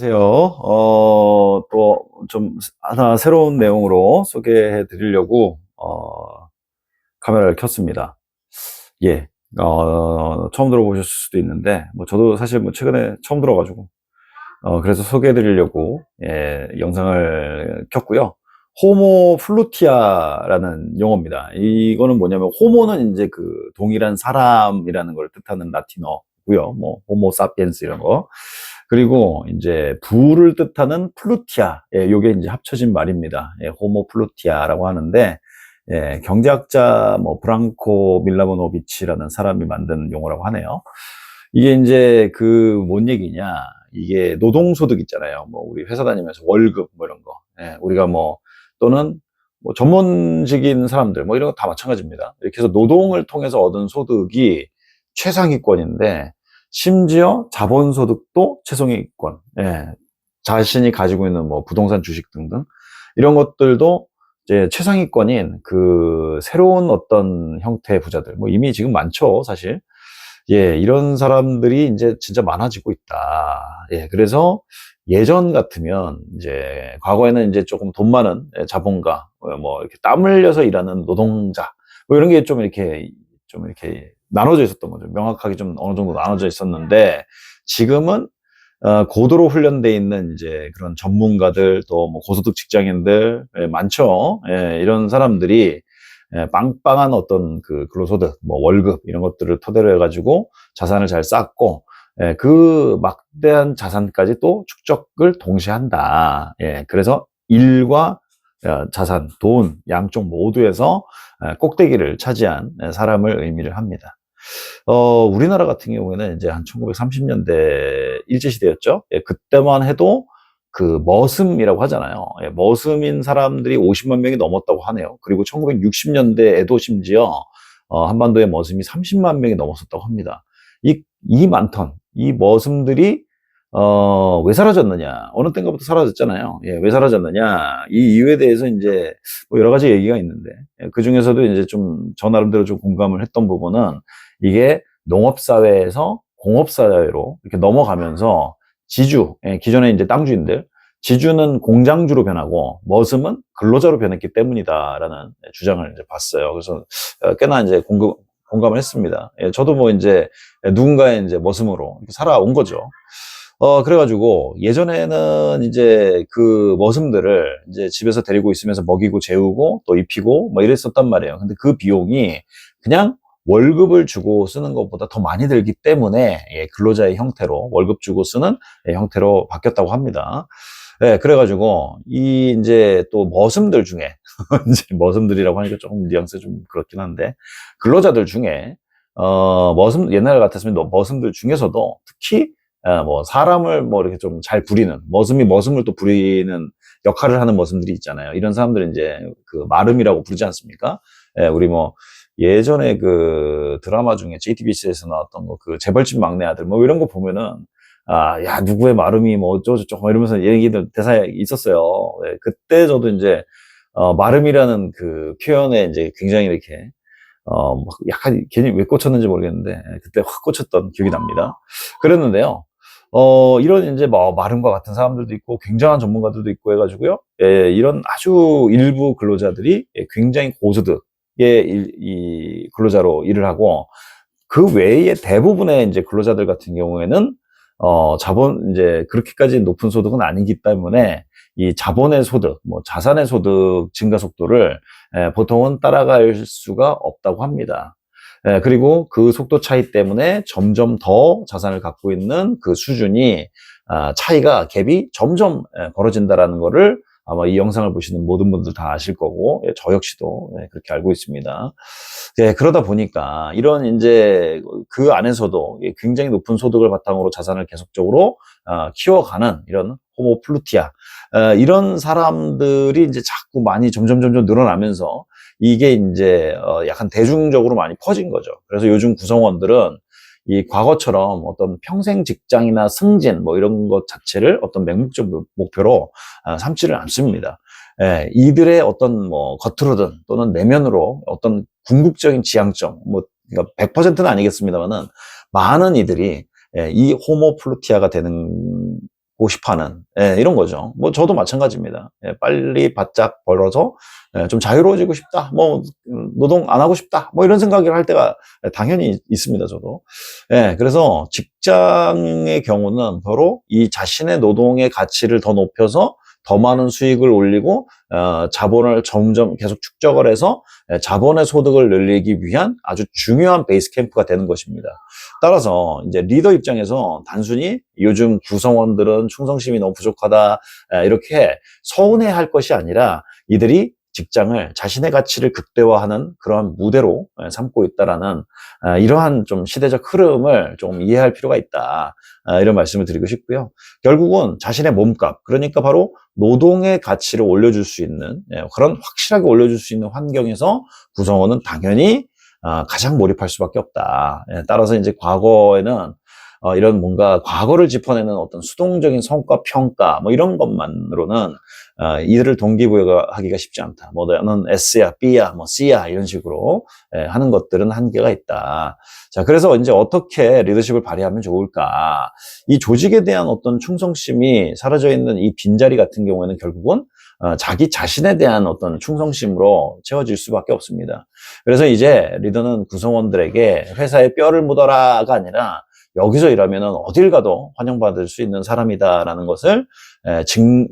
안녕하세요. 또 좀 하나 새로운 내용으로 소개해 드리려고 카메라를 켰습니다. 예. 처음 들어보셨을 수도 있는데, 뭐 저도 사실 뭐 최근에 처음 들어가지고, 그래서 소개해 드리려고, 영상을 켰고요. 호모 플루티아라는 용어입니다. 이거는 뭐냐면, 호모는 이제 그 동일한 사람이라는 걸 뜻하는 라틴어고요. 뭐, 호모 사피엔스 이런 거. 그리고 이제 부를 뜻하는 플루티아, 요게 이제 합쳐진 말입니다. 호모 플루티아라고 하는데, 경제학자 뭐 브랑코 밀라노비치라는 사람이 만든 용어라고 하네요. 이게 이제 그 뭔 얘기냐? 이게 노동소득 있잖아요. 뭐 우리 회사 다니면서 월급 뭐 이런 거, 우리가 뭐 또는 뭐 전문직인 사람들 뭐 이런 거 다 마찬가지입니다. 이렇게 해서 노동을 통해서 얻은 소득이 최상위권인데, 심지어 자본소득도 최상위권, 자신이 가지고 있는 뭐 부동산 주식 등등 이런 것들도 이제 최상위권인 그 새로운 어떤 형태의 부자들, 뭐 이미 지금 많죠, 사실. 이런 사람들이 이제 진짜 많아지고 있다. 그래서 예전 같으면 이제 과거에는 이제 조금 돈 많은 자본가, 뭐 이렇게 땀 흘려서 일하는 노동자, 뭐 이런 게 좀 이렇게 나눠져 있었던 거죠. 명확하게 좀 어느 정도 나눠져 있었는데, 지금은 고도로 훈련돼 있는 이제 그런 전문가들, 또 뭐 고소득 직장인들, 많죠. 이런 사람들이 빵빵한 어떤 그 근로소득, 뭐 월급 이런 것들을 토대로 해가지고 자산을 잘 쌓고, 그 막대한 자산까지 또 축적을 동시에 한다. 그래서 일과 자산, 돈 양쪽 모두에서 꼭대기를 차지한 사람을 의미를 합니다. 우리나라 같은 경우에는 이제 한 1930년대 일제시대였죠. 그때만 해도 그 머슴이라고 하잖아요. 머슴인 사람들이 50만 명이 넘었다고 하네요. 그리고 1960년대에도 심지어 한반도의 머슴이 30만 명이 넘었었다고 합니다. 이 많던 이 머슴들이 왜 사라졌느냐? 어느 때인가부터 사라졌잖아요. 왜 사라졌느냐? 이 이유에 대해서 이제 뭐 여러 가지 얘기가 있는데, 그 중에서도 이제 좀 저 나름대로 좀 공감을 했던 부분은, 이게 농업사회에서 공업사회로 이렇게 넘어가면서 지주, 기존에 이제 땅주인들, 지주는 공장주로 변하고 머슴은 근로자로 변했기 때문이다라는 주장을 이제 봤어요. 그래서 꽤나 이제 공감을 했습니다. 저도 뭐 이제 누군가의 이제 머슴으로 이렇게 살아온 거죠. 그래가지고 예전에는 이제 그 머슴들을 이제 집에서 데리고 있으면서 먹이고 재우고 또 입히고 뭐 이랬었단 말이에요. 근데 그 비용이 그냥 월급을 주고 쓰는 것보다 더 많이 들기 때문에, 근로자의 형태로 월급 주고 쓰는 형태로 바뀌었다고 합니다. 그래가지고 이 이제 또 머슴들 중에 이제 머슴들이라고 하니까 조금 뉘앙스 좀 그렇긴 한데, 근로자들 중에 머슴, 옛날 같았으면 머슴들 중에서도 특히 뭐 사람을 뭐 이렇게 좀 잘 부리는, 머슴이 머슴을 또 부리는 역할을 하는 머슴들이 있잖아요. 이런 사람들은 이제 그 마름이라고 부르지 않습니까? 우리 뭐 예전에 그 드라마 중에 JTBC에서 나왔던 거, 그 재벌집 막내 아들 뭐 이런 거 보면은, 야, 누구의 마름이 뭐 어쩌고저쩌고 이러면서 얘기들 대사에 있었어요. 그때 저도 이제 마름이라는 그 표현에 이제 굉장히 이렇게 막 약간 괜히 왜 꽂혔는지 모르겠는데, 그때 확 꽂혔던 기억이 납니다. 그랬는데요. 이런 이제 뭐 마름과 같은 사람들도 있고 굉장한 전문가들도 있고 해가지고요. 이런 아주 일부 근로자들이 굉장히 고소득의 이 근로자로 일을 하고, 그 외에 대부분의 이제 근로자들 같은 경우에는 자본, 이제 그렇게까지 높은 소득은 아니기 때문에 이 자본의 소득, 뭐 자산의 소득 증가 속도를 보통은 따라갈 수가 없다고 합니다. 그리고 그 속도 차이 때문에 점점 더 자산을 갖고 있는 그 수준이, 차이가, 갭이 점점 벌어진다라는 거를 아마 이 영상을 보시는 모든 분들 다 아실 거고, 저 역시도 그렇게 알고 있습니다. 그러다 보니까 이런 이제 그 안에서도 굉장히 높은 소득을 바탕으로 자산을 계속적으로 키워가는 이런 호모 플루티아, 이런 사람들이 이제 자꾸 많이 점점 늘어나면서 이게 이제 약간 대중적으로 많이 퍼진 거죠. 그래서 요즘 구성원들은 이 과거처럼 어떤 평생 직장이나 승진 뭐 이런 것 자체를 어떤 맹목적 목표로 삼지를 않습니다. 이들의 어떤 뭐 겉으로든 또는 내면으로 어떤 궁극적인 지향점, 뭐 그러니까 100%는 아니겠습니다만은 많은 이들이 이 호모 플루티아가 되는 싶어하는, 예, 이런 거죠. 뭐 저도 마찬가지입니다. 예, 빨리 바짝 벌어서 예, 좀 자유로워지고 싶다. 뭐 노동 안 하고 싶다. 뭐 이런 생각을 할 때가 당연히 있습니다. 저도. 예, 그래서 직장의 경우는 바로 이 자신의 노동의 가치를 더 높여서 더 많은 수익을 올리고 자본을 점점 계속 축적을 해서 자본의 소득을 늘리기 위한 아주 중요한 베이스 캠프가 되는 것입니다. 따라서 이제 리더 입장에서 단순히 요즘 구성원들은 충성심이 너무 부족하다 이렇게 서운해할 것이 아니라 이들이 직장을 자신의 가치를 극대화하는 그러한 무대로 삼고 있다라는 이러한 좀 시대적 흐름을 좀 이해할 필요가 있다. 이런 말씀을 드리고 싶고요. 결국은 자신의 몸값, 그러니까 바로 노동의 가치를 올려줄 수 있는 그런 확실하게 올려줄 수 있는 환경에서 구성원은 당연히 가장 몰입할 수밖에 없다. 따라서 이제 과거에는 이런 뭔가 과거를 짚어내는 어떤 수동적인 성과 평가 뭐 이런 것만으로는 이들을 동기부여하기가 쉽지 않다. 뭐 너는 S야, B야, 뭐 C야 이런 식으로 하는 것들은 한계가 있다. 자, 그래서 이제 어떻게 리더십을 발휘하면 좋을까? 이 조직에 대한 어떤 충성심이 사라져 있는 이 빈자리 같은 경우에는 결국은 자기 자신에 대한 어떤 충성심으로 채워질 수밖에 없습니다. 그래서 이제 리더는 구성원들에게 회사에 뼈를 묻어라가 아니라 여기서 일하면 어딜 가도 환영받을 수 있는 사람이다라는 것을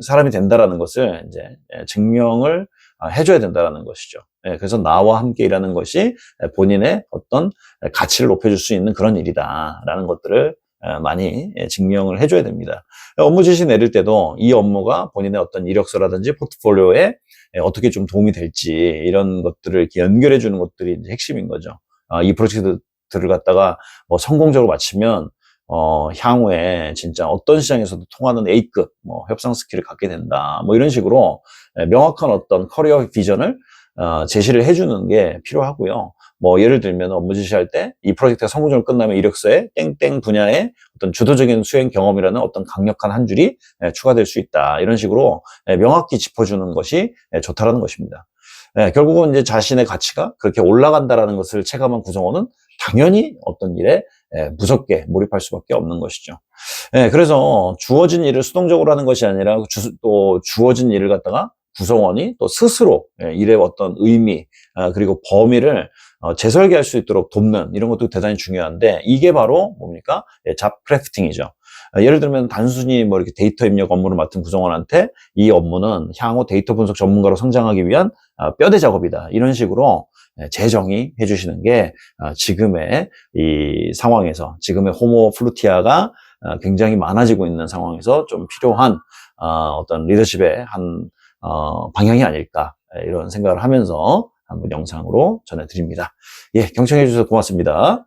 사람이 된다라는 것을 이제 증명을 해줘야 된다라는 것이죠. 그래서 나와 함께 일하는 것이 본인의 어떤 가치를 높여줄 수 있는 그런 일이다라는 것들을 많이 증명을 해줘야 됩니다. 업무 지시 내릴 때도 이 업무가 본인의 어떤 이력서라든지 포트폴리오에 어떻게 좀 도움이 될지 이런 것들을 이렇게 연결해 주는 것들이 이제 핵심인 거죠. 이 프로젝트를 갖다가 뭐 성공적으로 마치면 향후에 진짜 어떤 시장에서도 통하는 A급 협상 스킬을 갖게 된다. 뭐 이런 식으로 명확한 어떤 커리어 비전을 제시를 해주는 게 필요하고요. 뭐 예를 들면 업무 지시할 때 이 프로젝트가 성공적으로 끝나면 이력서에 땡땡 분야의 어떤 주도적인 수행 경험이라는 어떤 강력한 한 줄이 추가될 수 있다. 이런 식으로 명확히 짚어주는 것이 좋다라는 것입니다. 결국은 이제 자신의 가치가 그렇게 올라간다라는 것을 체감한 구성원은 당연히 어떤 일에 무섭게 몰입할 수밖에 없는 것이죠. 그래서 주어진 일을 수동적으로 하는 것이 아니라 또 주어진 일을 갖다가 구성원이 또 스스로 일의 어떤 의미 그리고 범위를 재설계할 수 있도록 돕는 이런 것도 대단히 중요한데 이게 바로 뭡니까? 잡 크래프팅이죠. 예를 들면 단순히 뭐 이렇게 데이터 입력 업무를 맡은 구성원한테 이 업무는 향후 데이터 분석 전문가로 성장하기 위한 뼈대 작업이다. 이런 식으로 재정의해 주시는 게 지금의 이 상황에서 지금의 호모 플루티아가 굉장히 많아지고 있는 상황에서 좀 필요한 어떤 리더십의 한 방향이 아닐까 이런 생각을 하면서 한번 영상으로 전해드립니다. 예, 경청해 주셔서 고맙습니다.